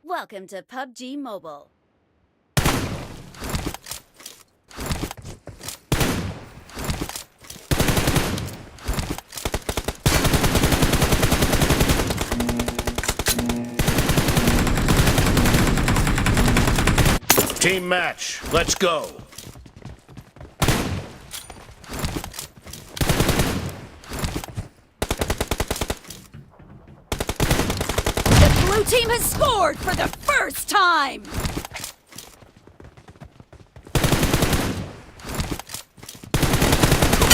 Welcome to PUBG Mobile. Team match, let's go. The blue team has scored for the first time!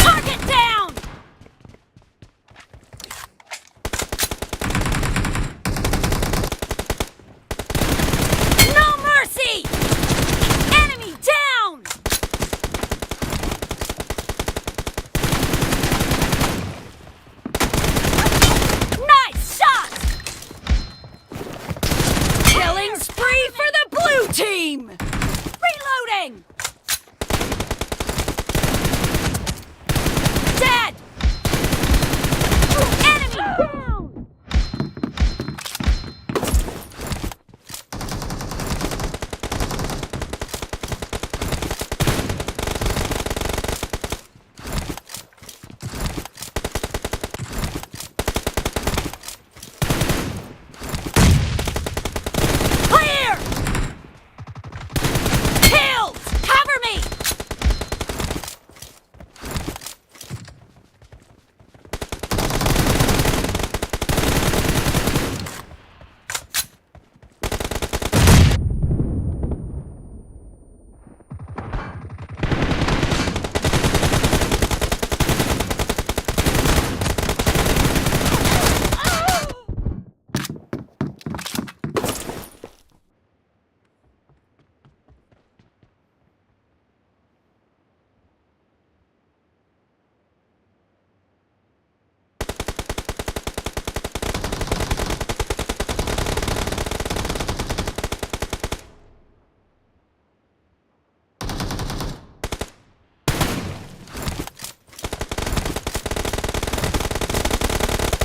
Target down! No mercy! Enemy down! Nice shot! Killing spree for the blue team! Reloading! Dead! Enemy down! Clear! Killed! Cover me!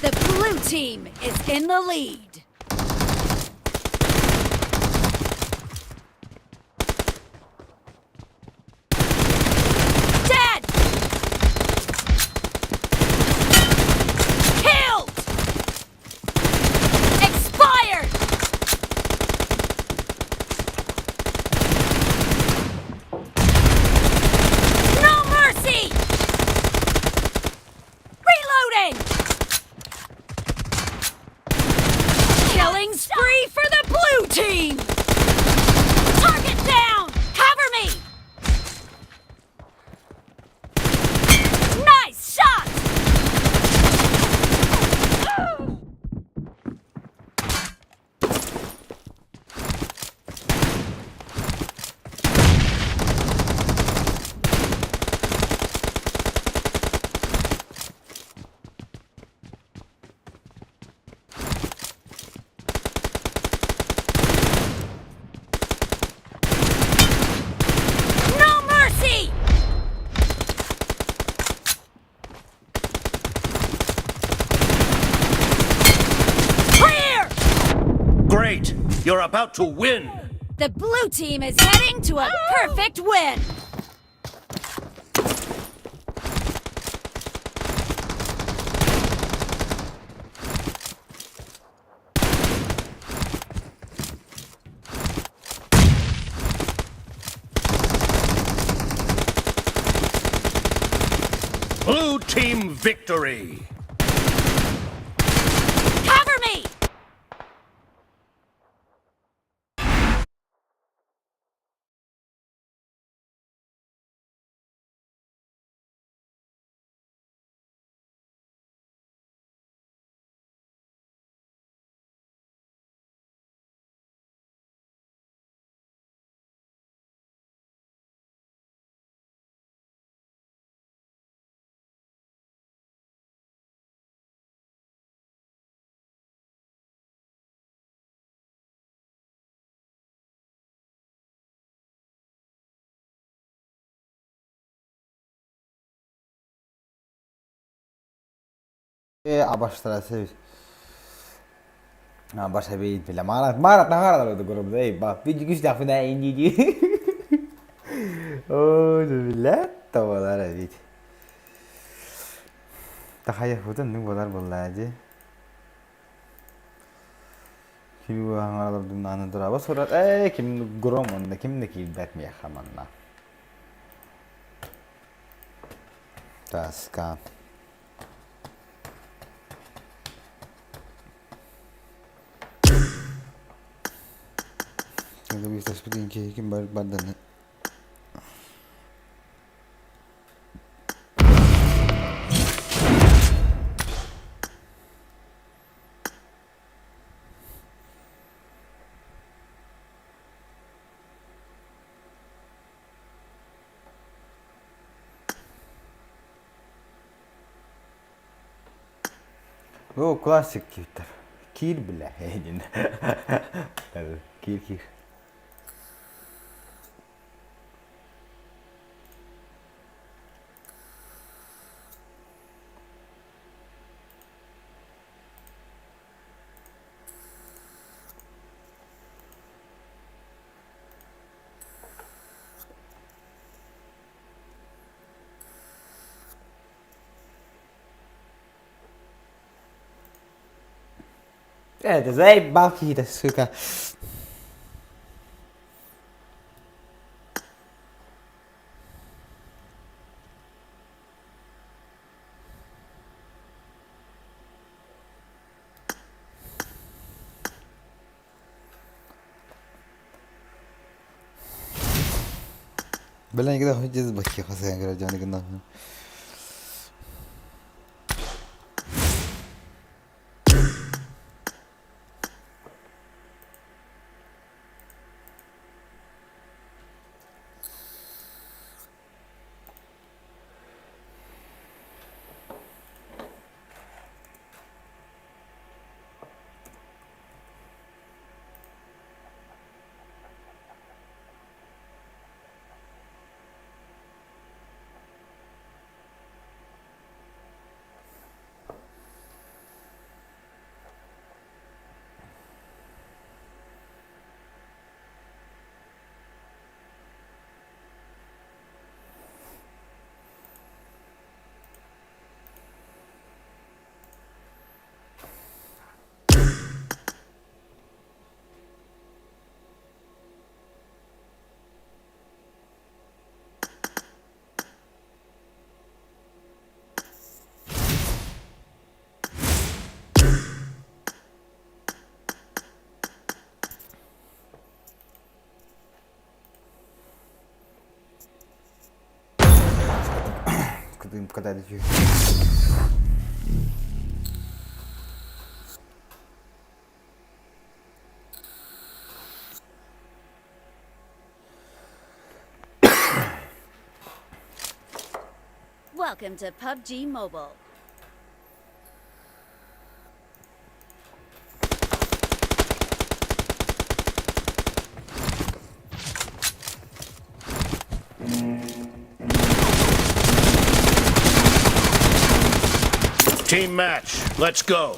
The blue team is in the lead. Dead! Killed! Expired! No mercy! Reloading! Killing spree for the blue team! Target down! Cover me! Nice shot! No mercy! Clear! Great, you're about to win. The blue team is heading to a perfect win! Blue team victory. Cover me! Abbastanza. Başa bir bile marat da grubu değil bak bir güç lafına indi. Oh bile tavalar evet. Daha ya hudun ne kadar bolladı. Kim bu hangarlar dünyanın duraba sorar. Kim GROM onda kim ne ki bakmaya hamanla. Taska. Kalau bisa seperti ini, kim badannya. Bu klasik gitar. Kir bile heyinde. Evet, kir. Evet, saya baki da suka. Belen kita hujjaz baki khasa yang kerajaan kena. Когда это Welcome to PUBG Mobile. Team match, let's go.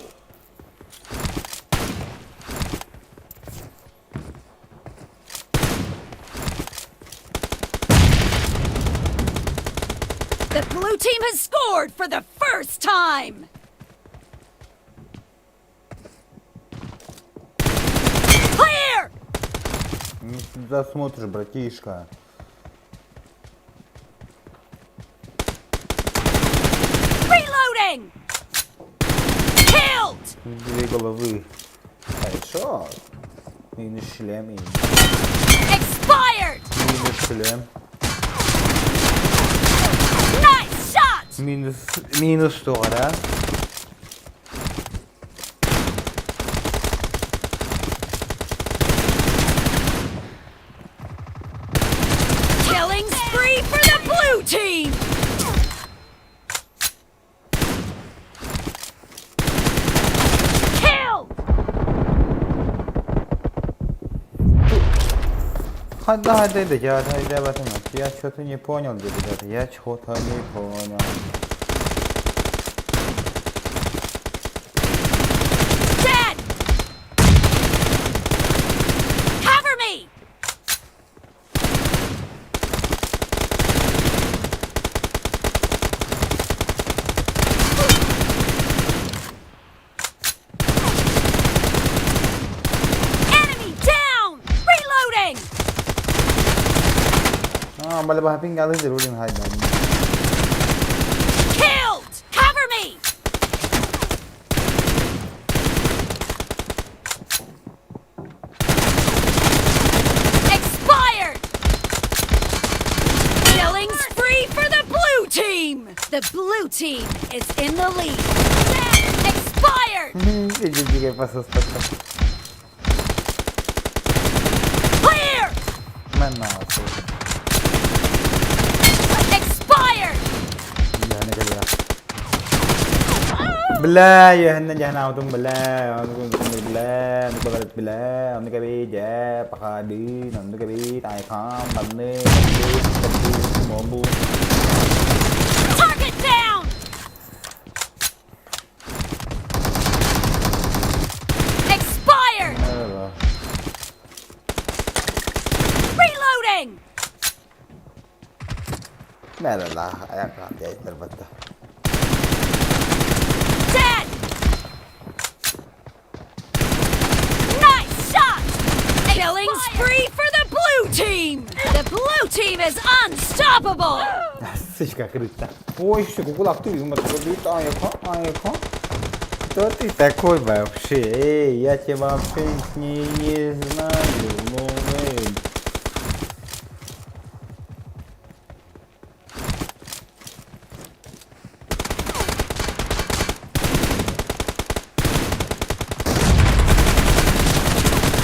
The blue team has scored for the first time! Clear! Не туда смотришь, братишка. Reloading! Killed! Две головы. Хорошо. Минус шлем и Expired! минус шлем. Nice shot! Minus sonra. Killing spree for the blue team! Kill! Hadi я в этом. Я что-то не понял, ребята. Я что-то не понял. Dead! bale bahapin geldi de rolün haydi. Killed! Cover me! Expired! Killing spree for the blue team! The blue team is in the lead. Expired! Gece pasas pasas. Clear! Ben ne yapayım? Expired! Yani gel ya. Bela ya hendak jangan autum bela, autum bela, nak berat bela, nak kabi je, pakadi, nak kabi, tai kham, bande, bombu. Target down! Expired! Reloading! Merhaba, ayak rahat ya terbatas. Dead! Nice shot! Killing spree for the blue team! The blue team is unstoppable! Sıçka kırıkta. O işte Google attı yuma bir tane ayaka. Ты такой вообще, я тебя вообще не знаю, ну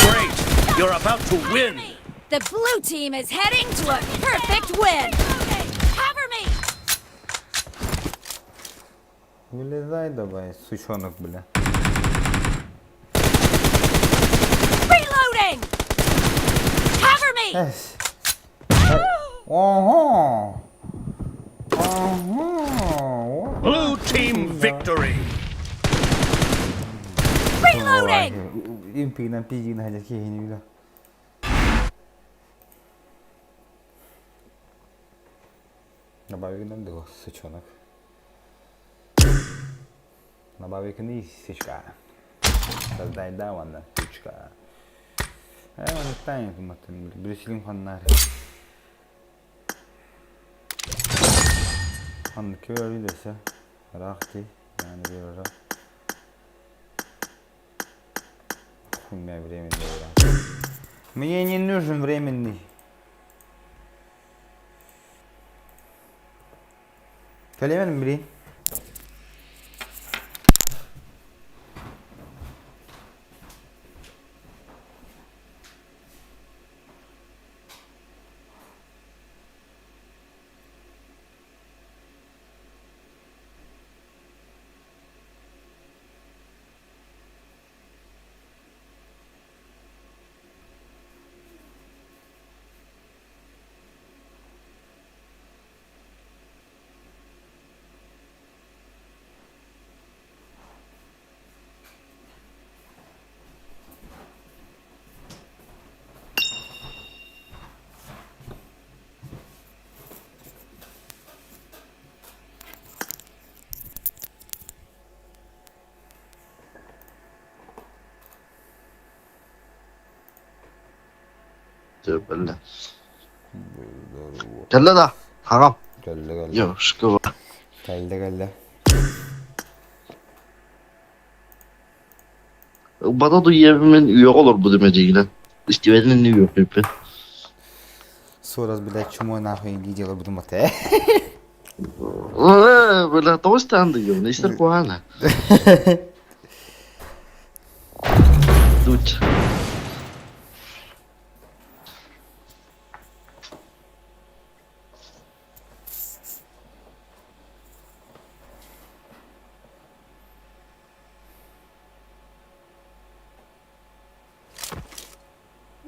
Great! You're about to win! The blue team is heading to a perfect win! Cover me! вылезай давай, сучонок, бля. Reloading! Cover me! Ого! Blue team victory! Reloading! Импигнан пигин хажат хини била. Добавим нам до сучонок. Добавим сичка. Создай да ванда сичка. Он тайм матан брюслин ханнар. Он кёри десе. Рахти yani bir ara. У меня временный вариант. Мне не нужен временный. Калемен бри. Böyle. Geldi da. Tamam. Geldi. Yok şıkkı var. Geldi. Bana da yememin üye olur bu demeciyle. İstivenin üye yok hep. Sonra bir de çumo nahoi gidiyorlar bu dumate. Böyle doğuştan diyor. Ne ister kuhana. Tut.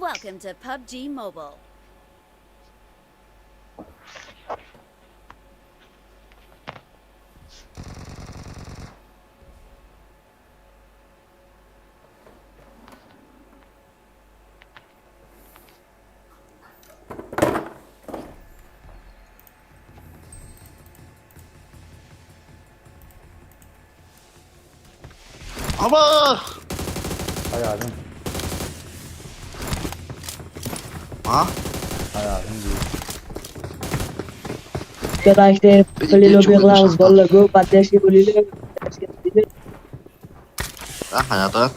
Welcome to PUBG Mobile. Ama. Hayatım. Ha? Hayatım değil. Arkadaşlar Halil'e bir ağız valla go patates bolile. Ah hayata.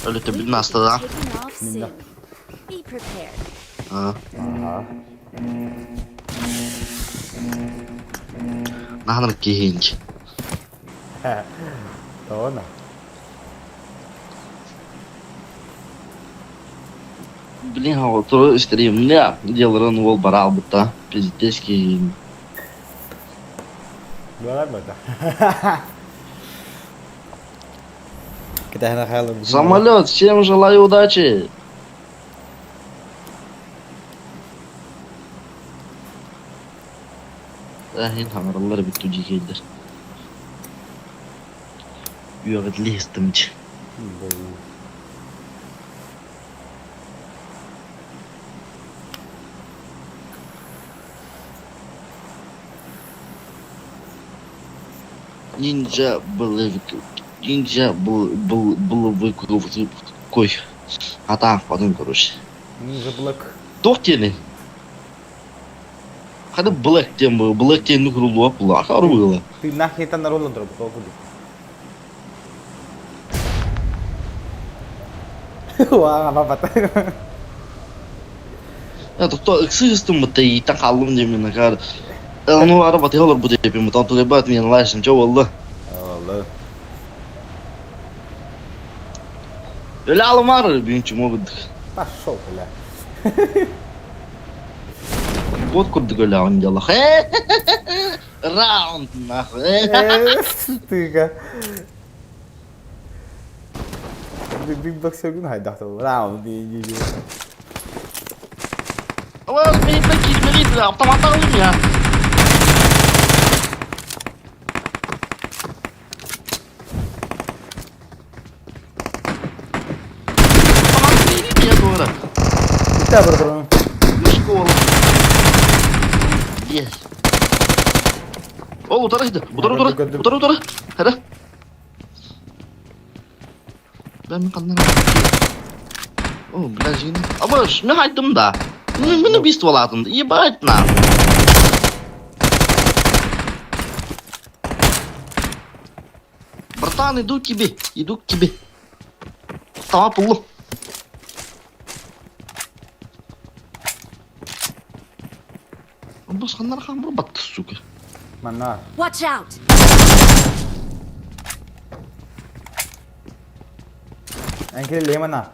Öyle tabii nasıl da. Kicking off soon. Be prepared. Ha. Nah nak kihinch. Đó nè. Блин, а вот стрим не делал он вол барал будто пиздецкий. Đó mà ta. Cái này là hai lần. Самолет, всем желаю удачи. Hin hamaraları bir tuji geldir. Yok listemci. Ninja был выкрутить кой. А так потом короче. Ninja Black. Тохтели. Hadi Black Team kurulu pula harula. Thì nãy khi ta nói lần rồi tôi cũng được. Wow, apa apa. Это то эксистем это и так халым демина кар. Ну арaba teholur bu depi mutan to bat men laşın ço valla. Allah. Öyle almar büyünçü mogud. Пошел, бля. Вот куда голян дела. Раунд нахуй. Ты-ка. Big Box cũng hay đặt tàu nào đi. Вот медит, автомат у меня. Kita bro. Школа. Yes. О, утара иди. Утара. Хара. Ben kanlara. Oh, blajin. Abаш, ne haydım da. Mini bist valadın. İyi baytna. Братан, иду к тебе. Тава пулу. Бос канlara хамбur battı suka. Mana? Watch out! Anh lấy mana?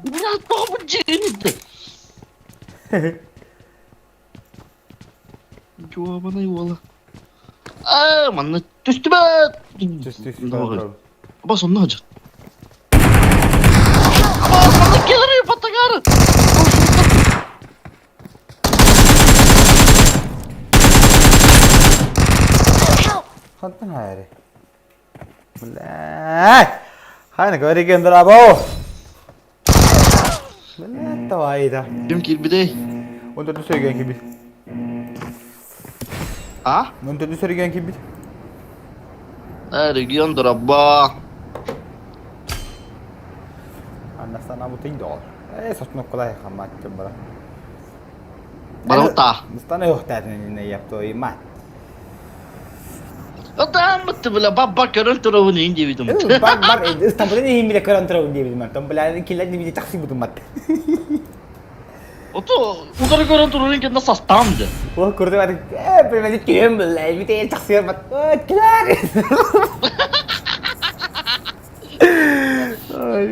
Блядь, Pubg. Ёбаный вола. Манна түстүбө. Түстүбө. Бос онно хажат. Bana gelir patakar. Khatna hai re. Blai. Hai na gari ke andar aabo. Blai to ai tha. Kim bir de. Unta dusri gang ki bhi. Ha? Unta dusri gang ki bhi. Region drabba. Sana bu tinggal. Saçma kolay hamat coba. Baruta. Mustana yok tadını ne yaptı o iman. Adam mı bile baba körüntülü ince bir durum. Bak İstanbul'da ne bile körüntülü ince bir durum. Tamam kiler ne bir taksi bu durum. O to udarı körüntülü ince nasıl standı? O kurdu var. Ben de kim bile bir de taksi var. Kiler. Ay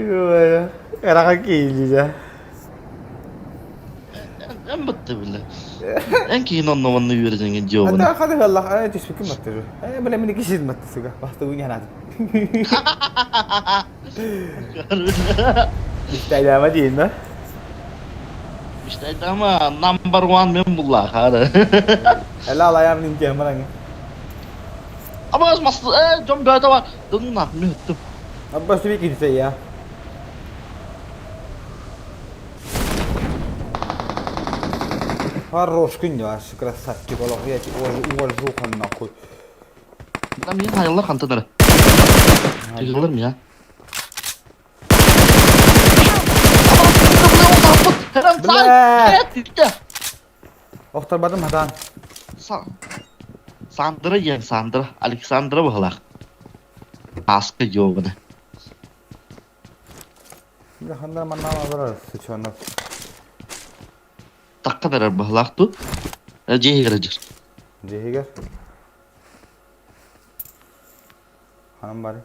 ya. Era kakili ya. En battı bile. En ki inanmamanı yürüyeceğin cevabını. Hadi Allah. Ay teşekkür ederim. Böyle beni kişi hizmet suga. Bastı bu yana. İşte devam değil mi? İşte ama number one ben bullah hadi. Ela alayam ninja mana ni? Ama mas jom böyle var. Dunna müttüm. Apa sih bikin saya? Хорош кынья, красавчик, kalau я уважу kan нахуй. Там есть hayallar kantıları. Çıkılır mı ya? Kerem Bile. sen gitti. Oxtarmadım hadan. Sandra yen Sandra. Alexandra bakalak. Askı yolunu. Bir handan manna alır sıçanlar. Takka verer bakalak tu. Cehi gelecek. Cehiger. Hanım bari.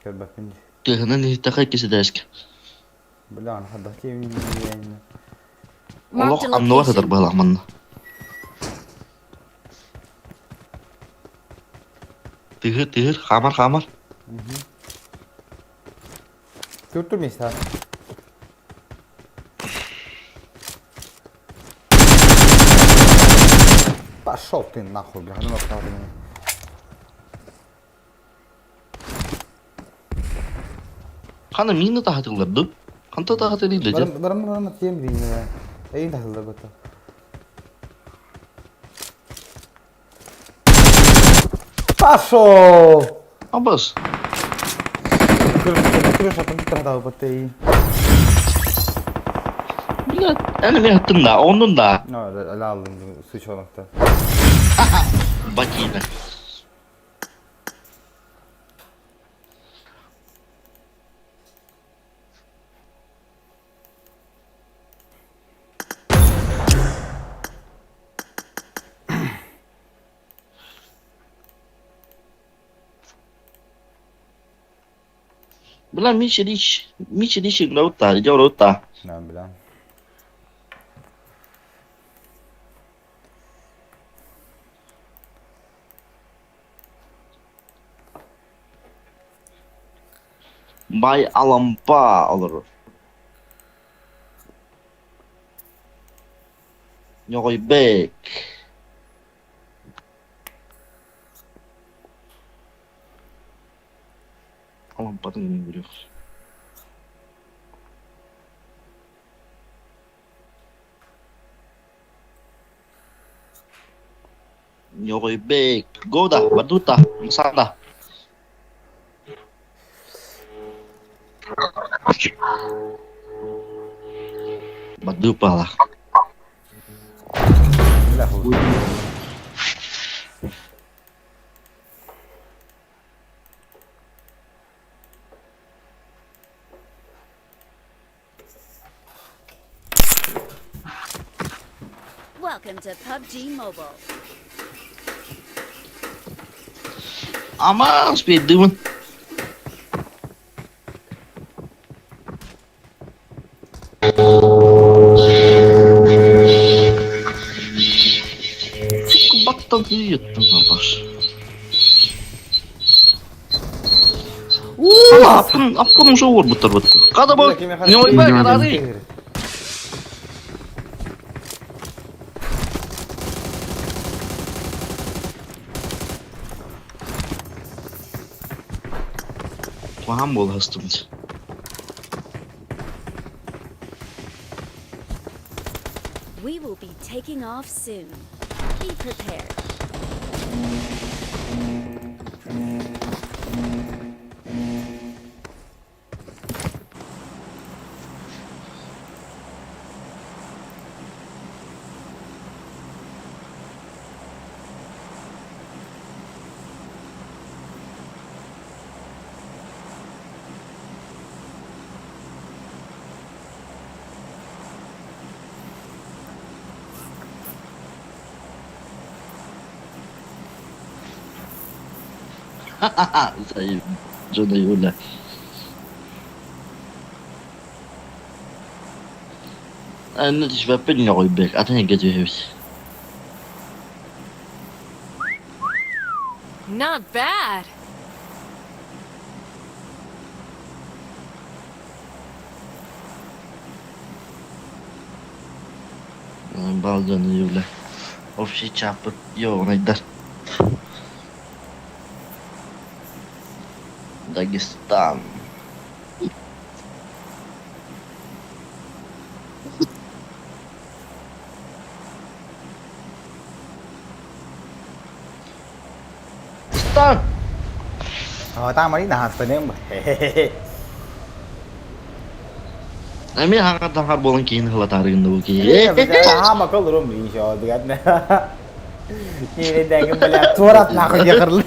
Gel bakınca. Kehinen hiç takay kesi deşke. Bilan hadah ki yani. Marked Allah a anlava location. kadar bakalak manna. Tihir kamar. Gördün mü işte? Пошел ты нахуй, бля, ну направление. Kana mini tahatılırdı. Kanta tahatılıydı. Barang tiêm gì nè. Ấy là betul. Пошел! Abbas. Terus apa kita tahu peti? Bilet. Yani mi hattın da, onun da. No, la aldım sıçanakta. Bakayım. Bilan Michi đâu ta, đi đâu ta. Ne bilen. Bay alampa olur. Nhồi bek. Alampa'dan ne görüyoruz? Nhồi bek. Goda, Baduta, Masada. Badupa lah. Lahu. Welcome to PUBG Mobile. Ama speed duman. Baktım yuttum baş. Apın şu vur butur. Kada bak. Ne oy bak hadi. Paham bol hastamız. We will be taking off soon. Be prepared. Saya Zona Yola. أنا تشبه نقول بك أتاني كذي Not bad. Bazı Yola. Of şey çapır yok neydi? Dagestan. Stan. Ta mới đi nào tới nếm. Emi hangar bolun keyin hılatarın da bu ki. Ama kalırım inşallah diye ne. Yine dengem böyle tuvarat nakı yakırlı.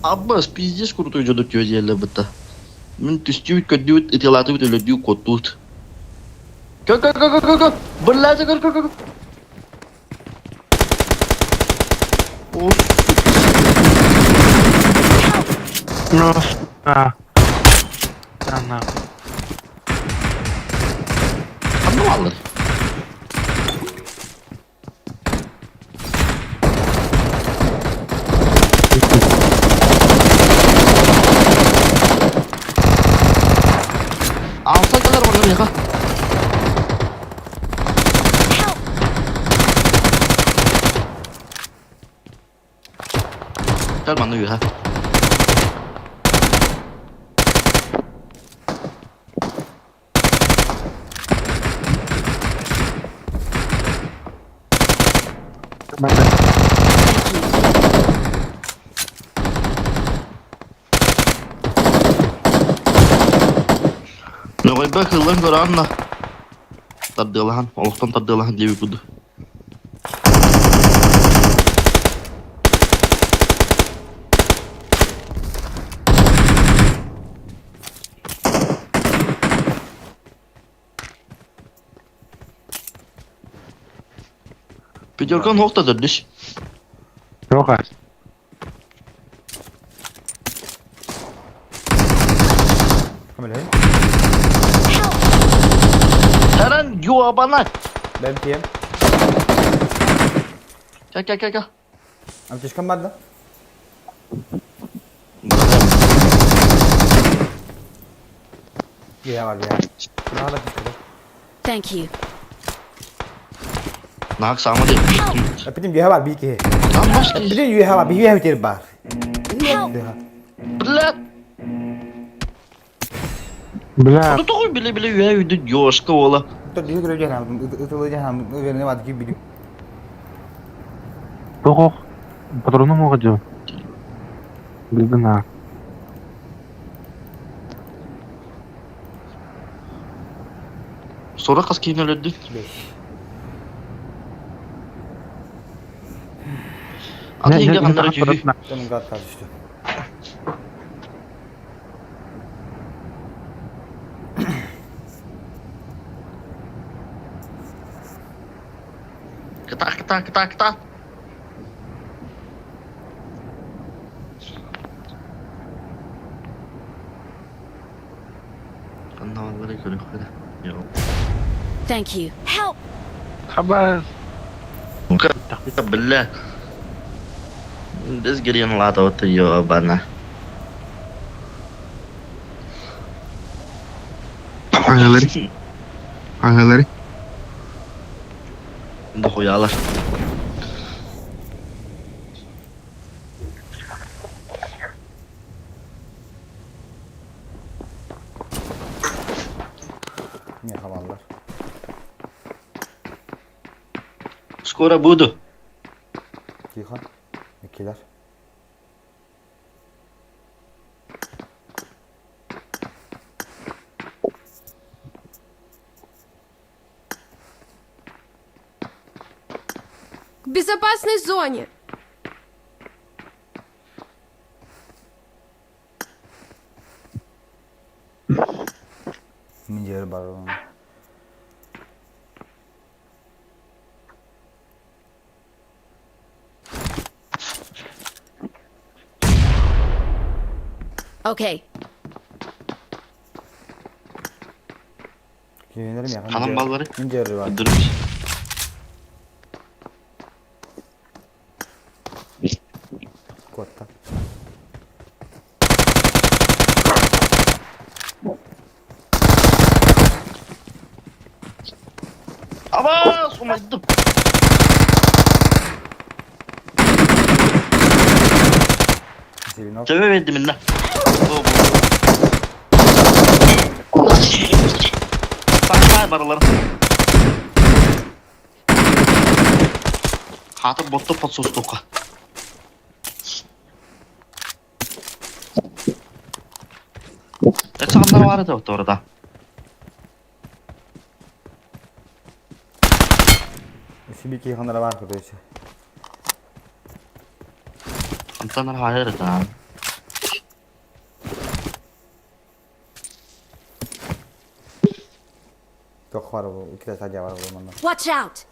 Abbas pizdes kruтой жодот жөзеле быта. Мен түстүт көдүт итилаты бит өлөдү коттут. Ка. Биллазе ка. No. Ana. Andı alır. Alsa kadar bana ya. Gel bana ya. Noy bak hılan göranla. Taddılahan, Allah'tan taddılahan diye bir kudu. Pidyorkan hoktadır diş. Yok az. Kamera. Heran yuabana. Ben PM. Gel. Am tuşkan var da. Ya var ya. Daha da tuşkan. Thank you. Nak sama değil. Benim ya var bir ki. Lan başka. Benim ya var bir ya var. Blat. Bla. Onu da koy bile yüdü yoşka ola. Tuh dia kerja ham, itu aja ham, ini waktu ki video. Yok. Patronum mu kaçıyor? Bildin ha. Sonra kas keyin öldü. 5. Ata yenge kanlara tüyü. Canım kat karıştı. Kıta. Kanalları göre. Yok. Thank you. Help! Kabar. Kita belah. Des gerian lah tau tu yo bana. Hangileri? Dah koyalar. Ne havalar. Skora budu. Kihan. İkiler. К безопасной зоне. Menjadi baru. Okay. Kiyinlerim ya. Hanım balları. Menjadi var. Durmuş. Kotta. Ama somaydım. Sevinok. Cebe verdim inna. Saklar baraları. Hatır botta patsos toka. kanlar var da orada. SBK kanlara var mı böyle? Kanlar hayır da. Çok var bu. İki de sadece var bu manada. Watch out!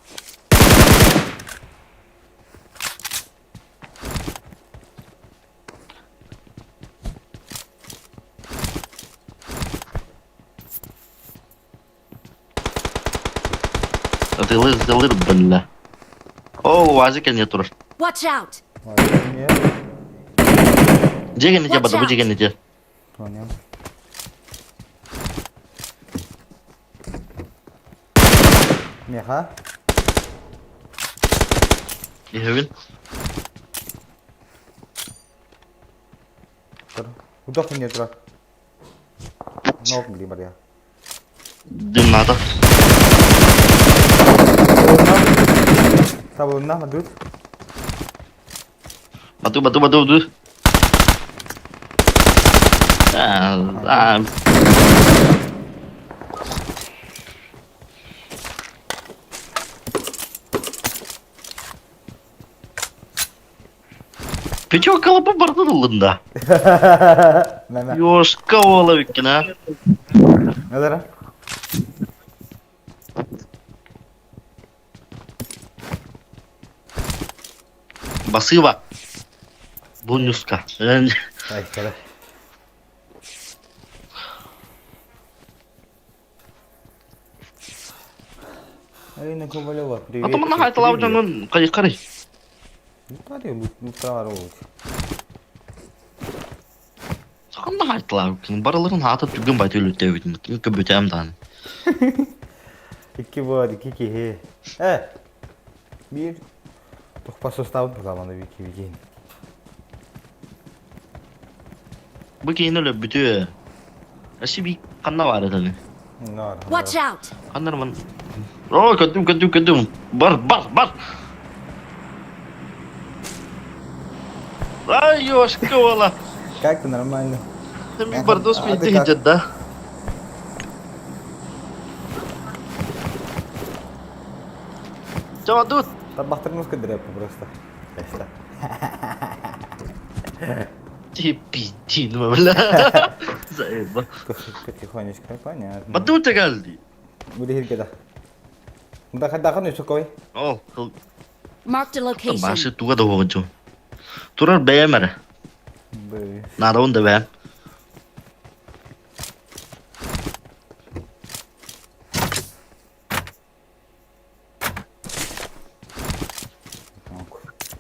Сделай бля. О, вазика нет тур. Watch out! Niye? Jegen ne bada bu jegen ne. Oynayalım. Niye ha? Ihewin. Dur. Udah punya tuh. Nok beli dia. Dönata. Sabunna madut. Batu. Печёк колопа бардылында. Mana? Ёшка ола виккена. Ada? Басыва. Бунюска. Ay, kere. Ay, nagkabalawa. Atau mana hai telau jangan kayak kari. Lupa deh, lupa baru. Sakın hai telau. Baraların hata juga baca lu tewit. Kebetulan dan. İki var, iki he. Bir. Pas tahun pertama da bikin. Begini loh betul. Asyik bi kanna var tadi. Nar. Watch out! Kanna man. Oh, kedum. Bar. Ayo, sekolah. Как-то нормально. Tapi berdua speedy jeda. Coba tuh. Tabak terus ke drop просто. Просто. Типичный, бля. Заебал. Потихонечку, понятно. Батут калdi. Udah kita. Udah katakan itu koi. Oh, Marked a location. masih tua dah hojo. Turar bemer. Nada onda be.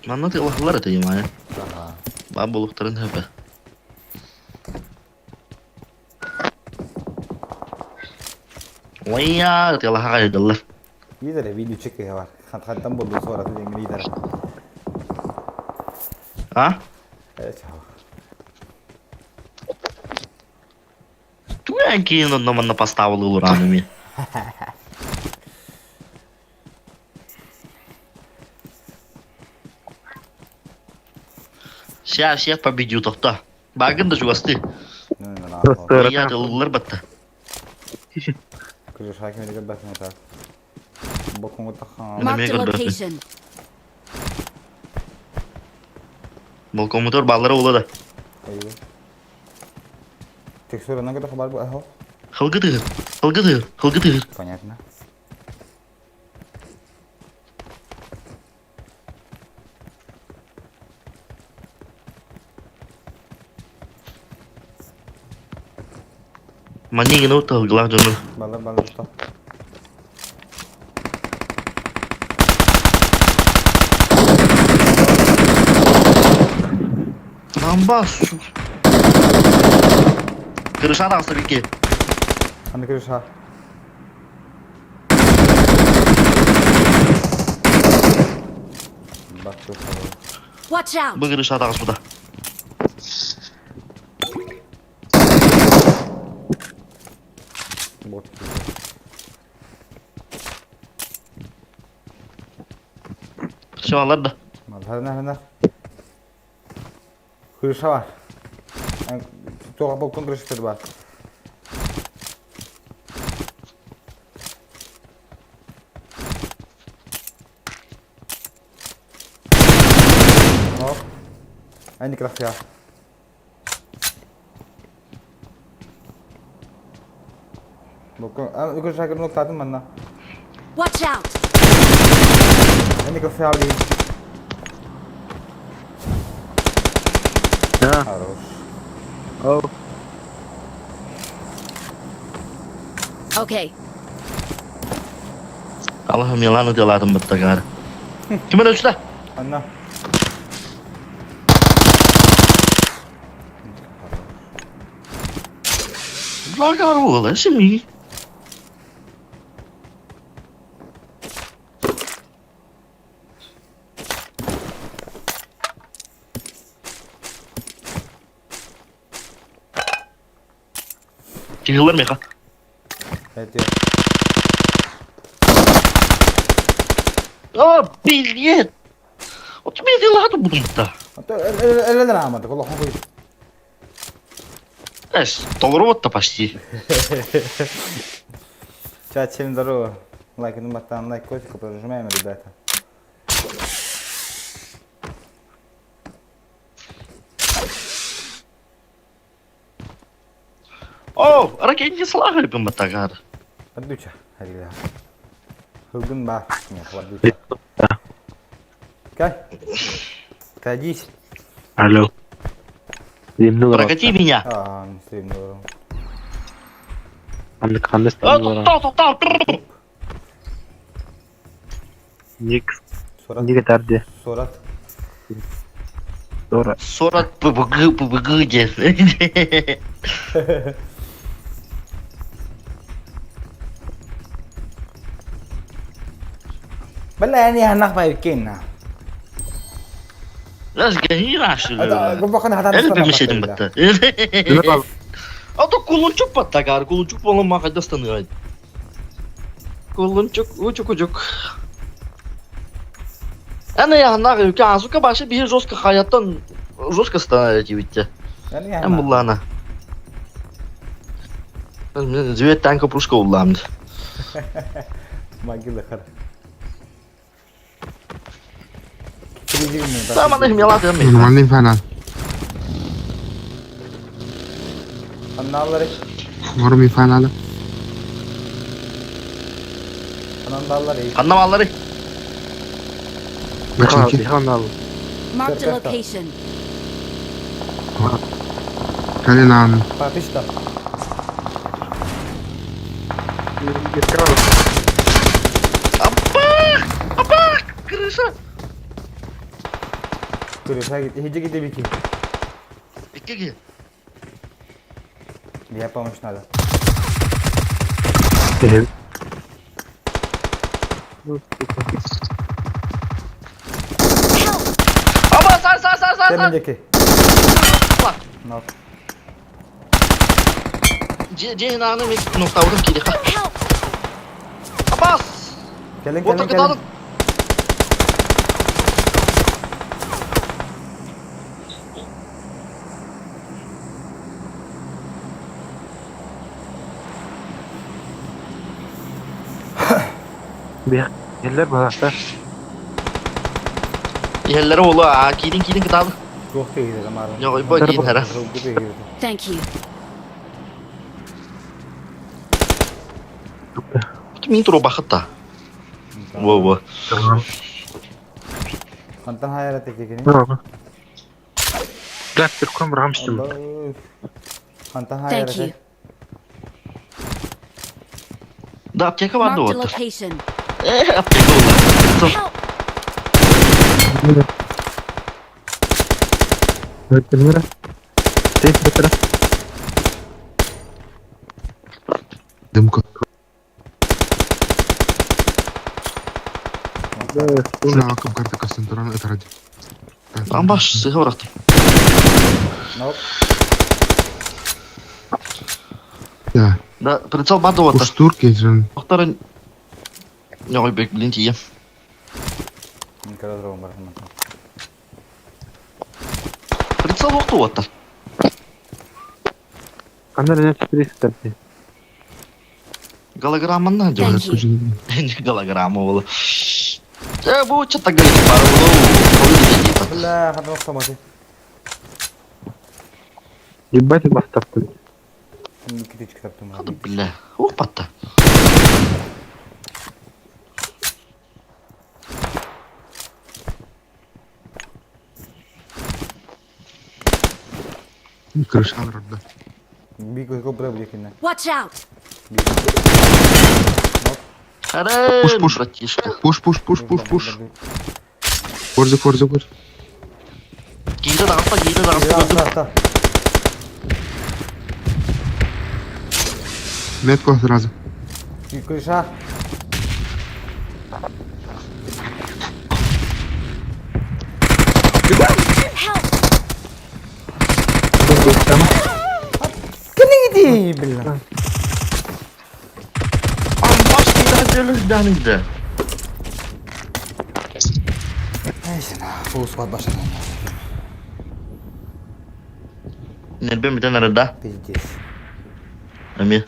Mana tuh Allah ada yang mana? Babuluk terin apa? Wah, telah kaya dulu. İyi de video çekiyor var. Hatta bu sonra da yeni lider. Ha? Evet. Tuh yang kini nomor pas tahu lu ramai. Siap победю tohta. Bagian da juga sti. Iya, telur bata. Kırış hakim edecek bakma ta. Bakın o takhan. Marked a location. Mau komuter balar ulu da. Ayo. Teksturnya kita kabar bu aho. Hal gitu. Понятно. Mana yang itu tuh gelar jono. Balar stop. Nambah. Kırışan asır iki. Hani kırış ha. Bak çok sağ. Watch out! Bu kırışan asır burada. Bot. Şu anlar da. Hadi. Kırışa var. Yani çok abuk kırış var. Anh đi cà một con sai cái nút ta mình nè. Watch out! Anh đi cà phê đi. Да. Хорош. Оу. Okay. Allah'ım yalanı diyorlardım mutlaka. Kimin ölçüde? Anna. Lagar oğlu, şimdi. Çıkılır mı ya? Evet ya. Aa, bilyet. O tüm bildiğinler de bulundu. Hatta elden almadı. Allah'ım koy. Es, doğru mu da почти. Чат, всем здорово. Лайк, там лайк, котика, прожимаем, ребята. Oh, ракетни слагали бы матагар. Поддуча, Харила. Хылгын бар. Нет, поддуча. Кай. Садись. Алло. Стримді Прокати меня. Не стрим, здорово. Қандай А, стрим тоқтал. Ник. Суорат. Ник етәрде. Суорат. Sonra. Sonra Pubg diye. Bala ni anak bayukin na. Biraz geniş aşırı. Bakın hatan El bir şeydim battı. O da kuluncuk patlagar. Kuluncuk falan makayda stanıyor. Kuluncuk ucuk. Ana ya anak yok. Azuka başı bir жестко hayattan жестко становится ведь. Hem bullana. Ben züvet tanka pruşka ullamdı. Magil khar. Tamam ne yalan deme. Нормальный фанат. Annaları. Нормальный фанат. Annaları. Anlamaları. Бачинки. Канал. Marked a location. Калинан. Папишта. Apa? Kırışa. Kırışa gitti. Hiç gitti bir ki. İki. Bir yapamamış nada. Evet. Ama sar. Senin deki. No. Cehnanı mı nokta vurdum ki? Help! Abbas. Gelin. Orta kadalım. Bir yerler var hatta. Yerlere oğlu ha. Kilin kadalım. Çok iyi dedi kemarin. Yok bu giyin her. Thank you. Tüm intro bakıtta. Wow. Tamam. Antan hayalet tekini. Bravo. Gel bir kom ramştım. Allah. Antan Thank you. hayalet. Da apteka vardı Marked a orada. location. Apteka oldu. Help! Evet, bilmiyorum. Betra. Дымка. Şuna akım kartı kasın duran et hadi. Lan baş sıkı bıraktım. Nope. Ya. Da pritsal vardı orada. Устур geçen. Muhtarın... Yok bek bilinci yiyem. Никогда другого барахана. Pritsal yoktu orada. Kanlar ne çıkıyor tabii. Голограмманdan diyor. Thank you. Ne gologramma oğlu. Bu çatak gölge var oğlu. Lah, hadi bakalım hadi. Ебать, ты поставь. Никиточка таптым. Hadi bile. Oh battı. Крыша народа. Биг го бре блекина. Watch out! Харем, братишка. Пуш. Форза. Giydi dansa gördüm. Та. Метку сразу. И крыша. Книги, бля. Ambaş giydi denizde. Neyse na. Full squad başladı. Ne bir tane nerede? Пиздец. Emir.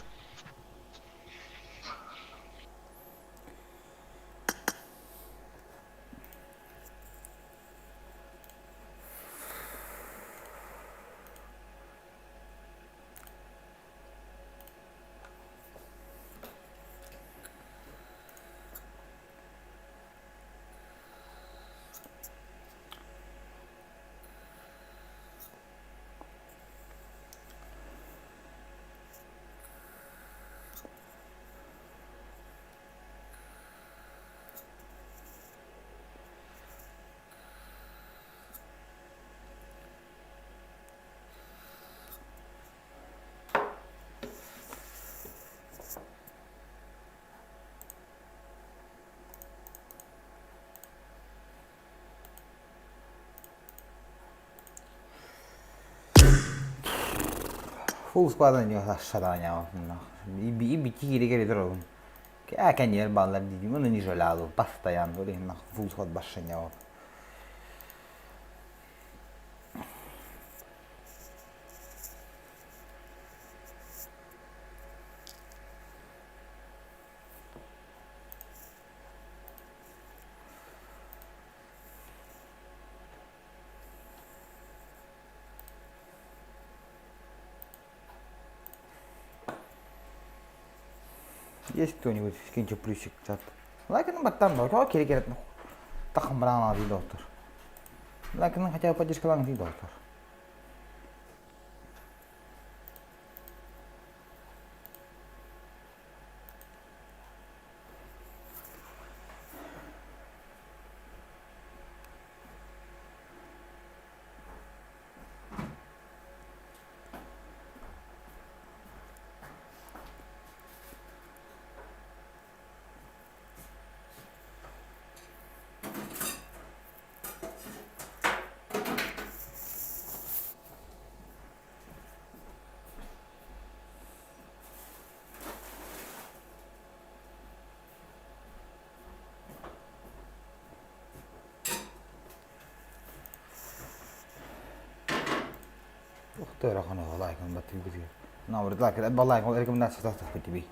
Full squad ne diyor aşağıdan ya. Bir geri geri duralım. Che che niente balla di non è isolato, basta ya lì na full squad başlanıyor. Есть кто-нибудь, скиньте плюсик в чат. Лайканың баттан да, о керек керек. Тахым брана дейді доктор. Лайканың хотя бы поддержкаларың дейді доктор. اختار اخونا والله يكون بطل كثير ناور ذاك والله يكون لكم الناس تحت في تبي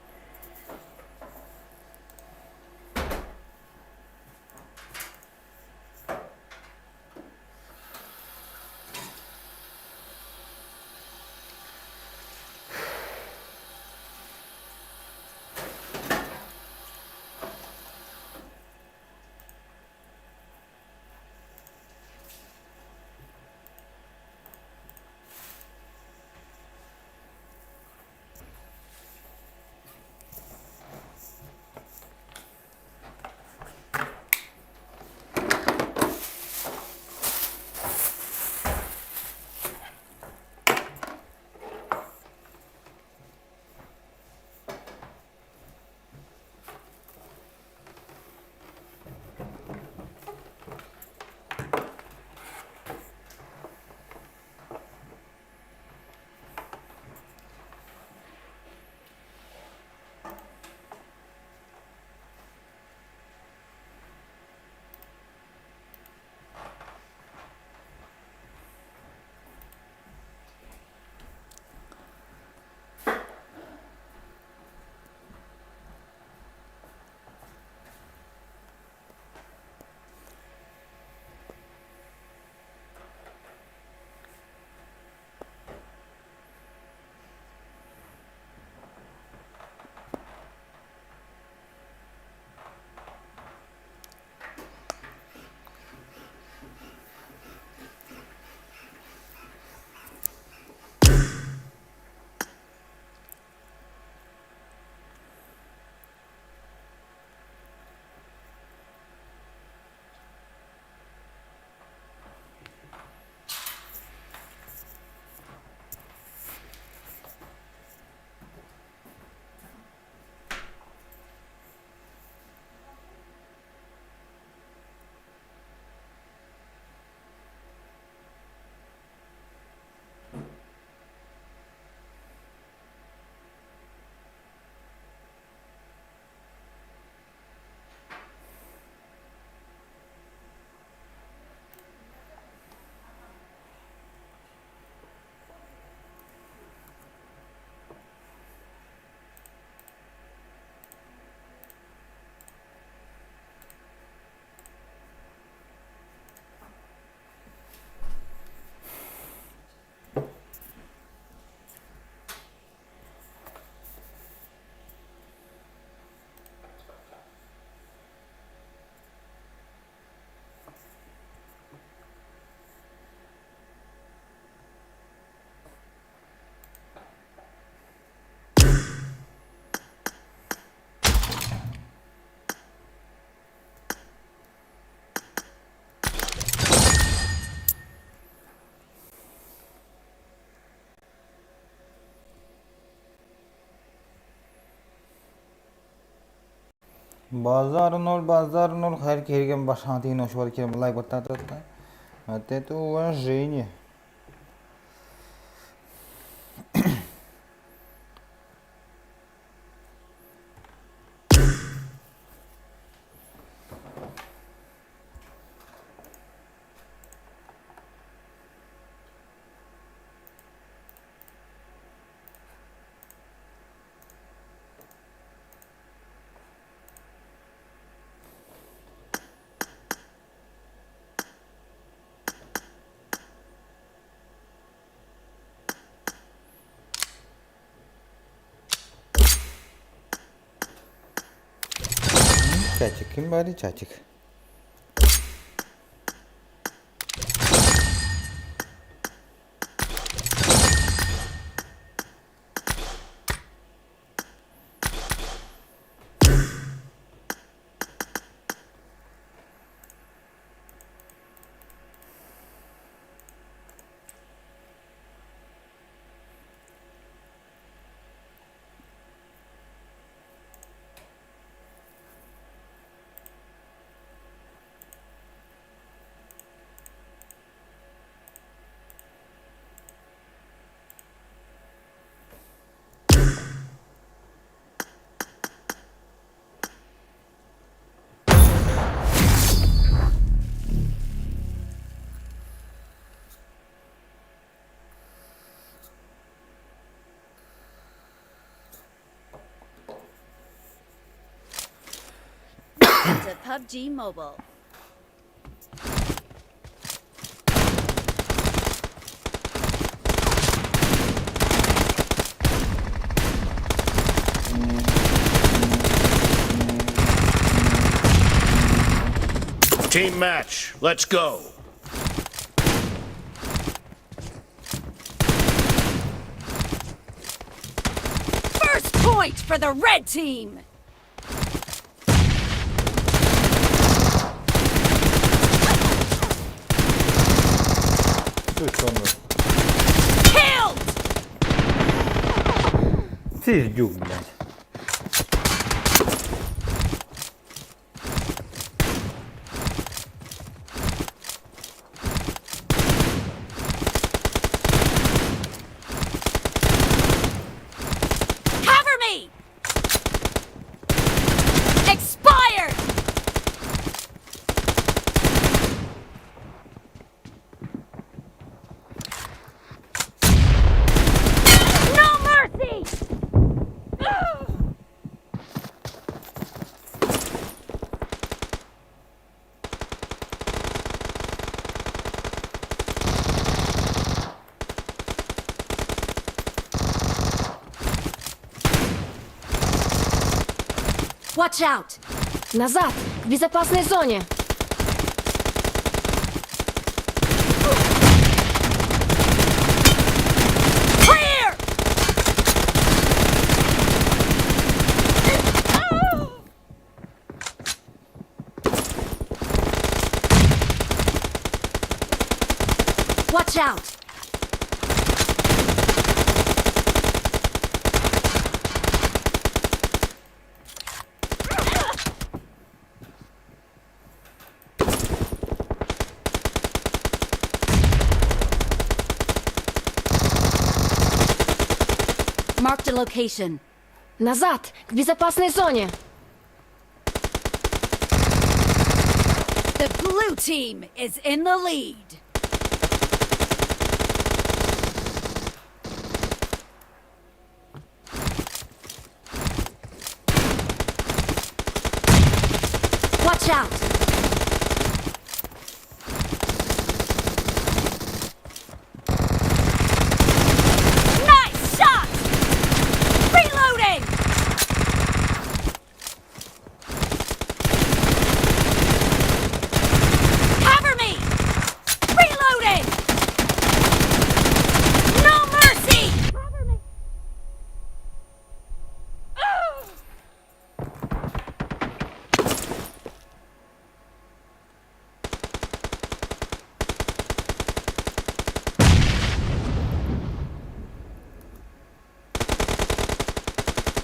Базар ноль, хәр кергән башан тиген ошол керем лайк баттатты. Вот это уважение. Чатик, kim bari чатик. To PUBG Mobile. Team match. Let's go. First point for the red team. Killed. Пиздюк, блядь. Cover me. Expired. No mercy. Watch out. Назад, к безопасной зоне. Clear. Watch out. Marked a location. Назад, к безопасной зоне. The blue team is in the lead. Watch out. Nice shot. Reloading. Cover me. Reloading. No mercy. Cover me.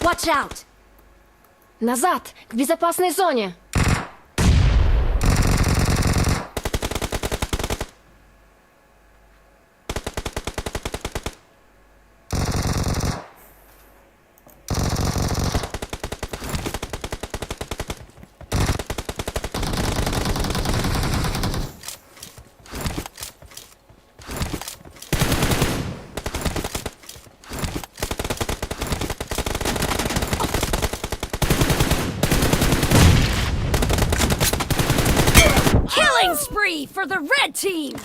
Watch out. Назад, к безопасной зоне. Killing spree for the red team!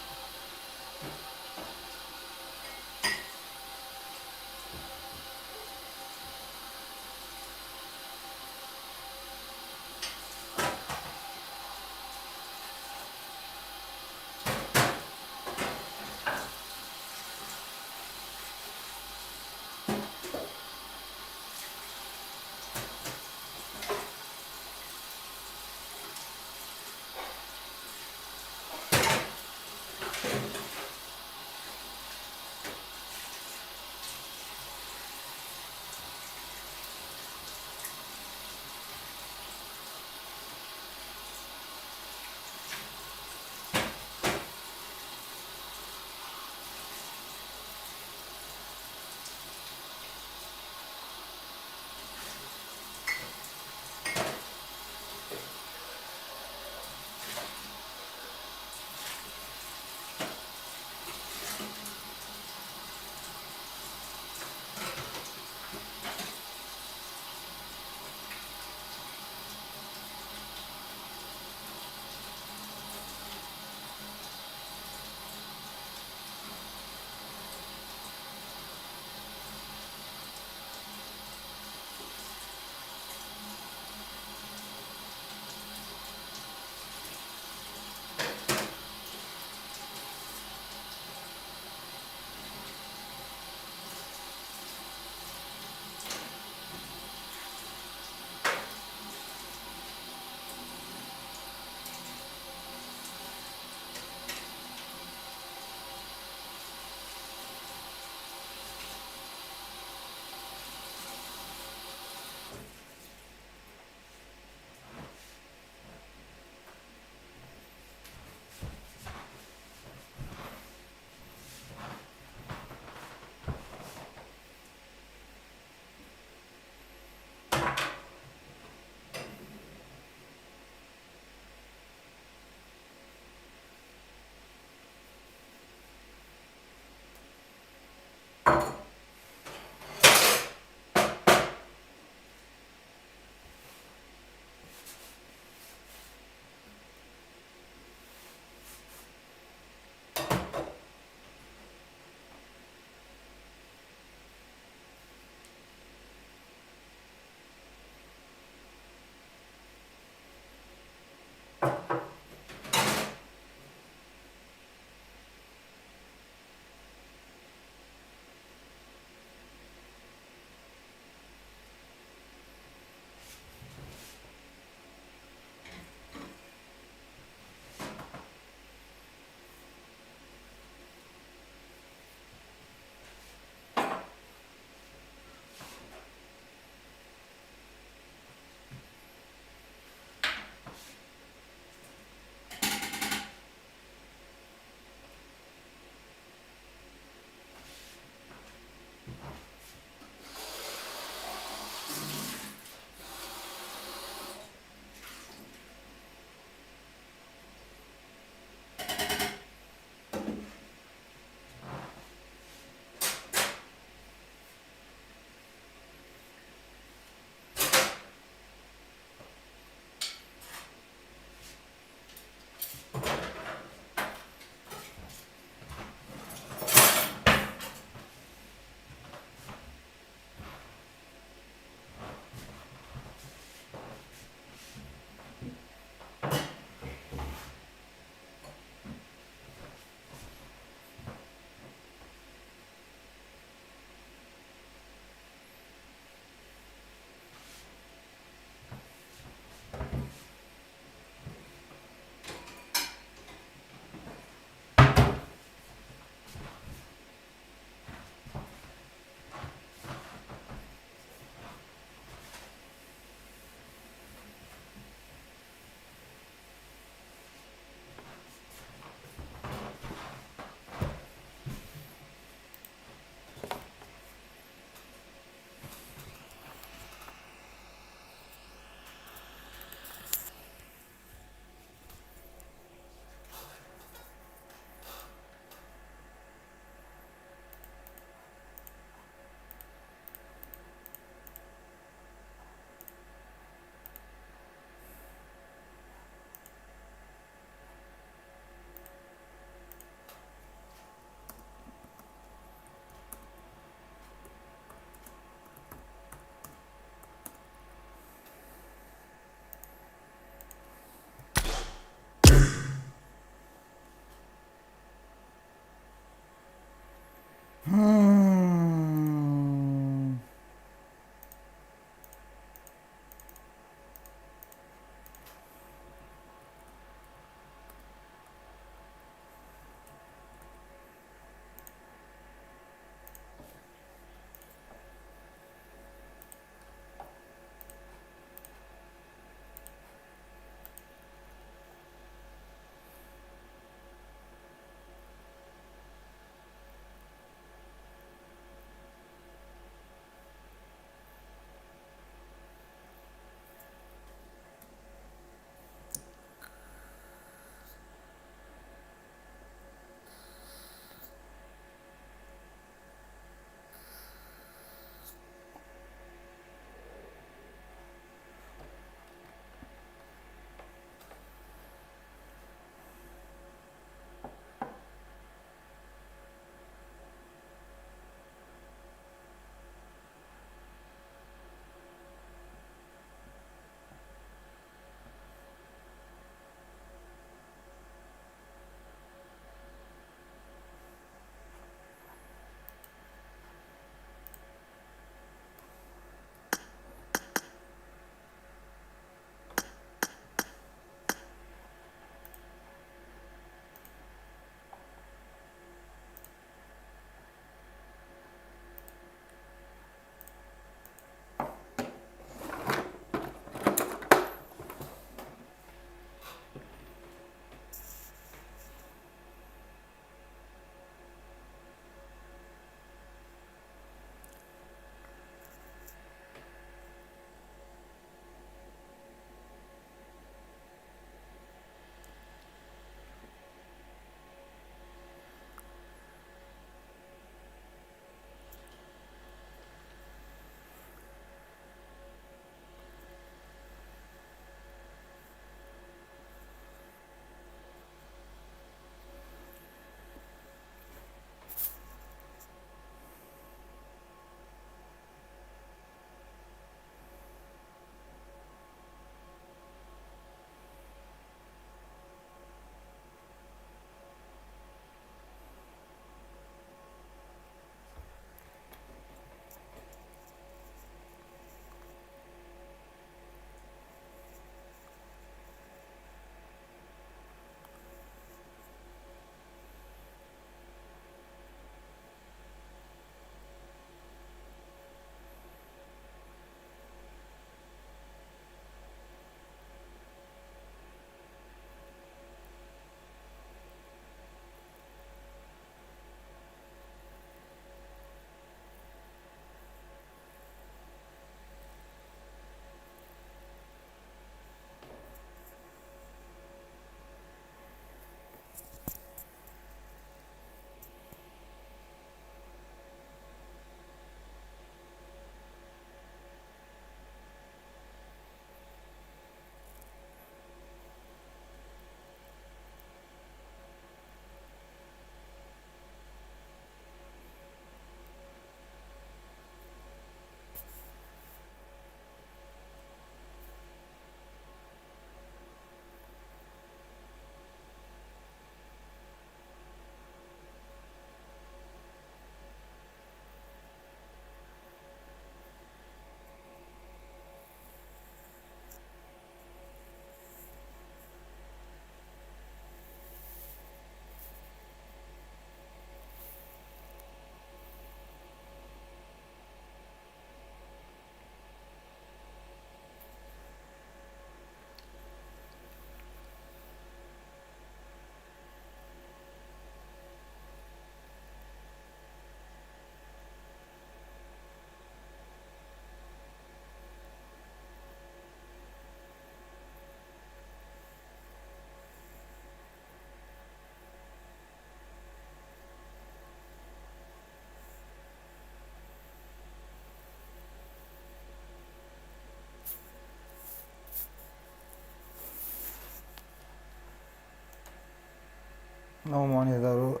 No money ضروري.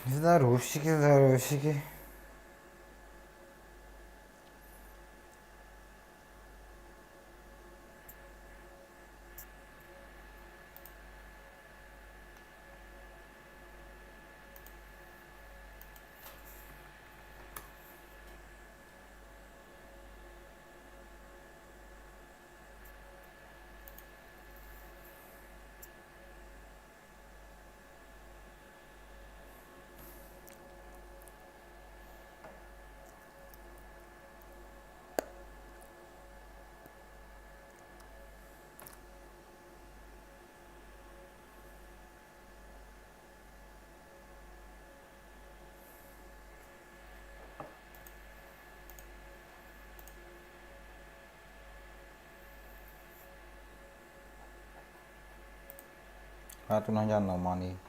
Здоровщики, здоровщики. Atuh jangan nomani.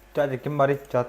Jadi kembali cat.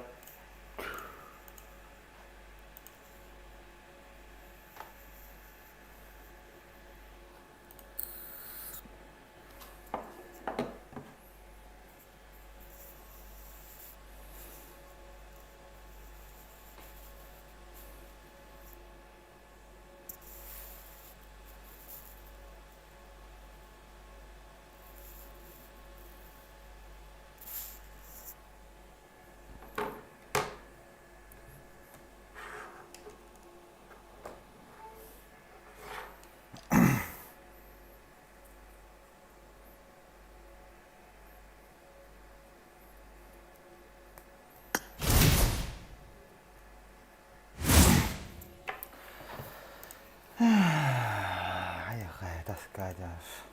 Ayo kayak tas kajas.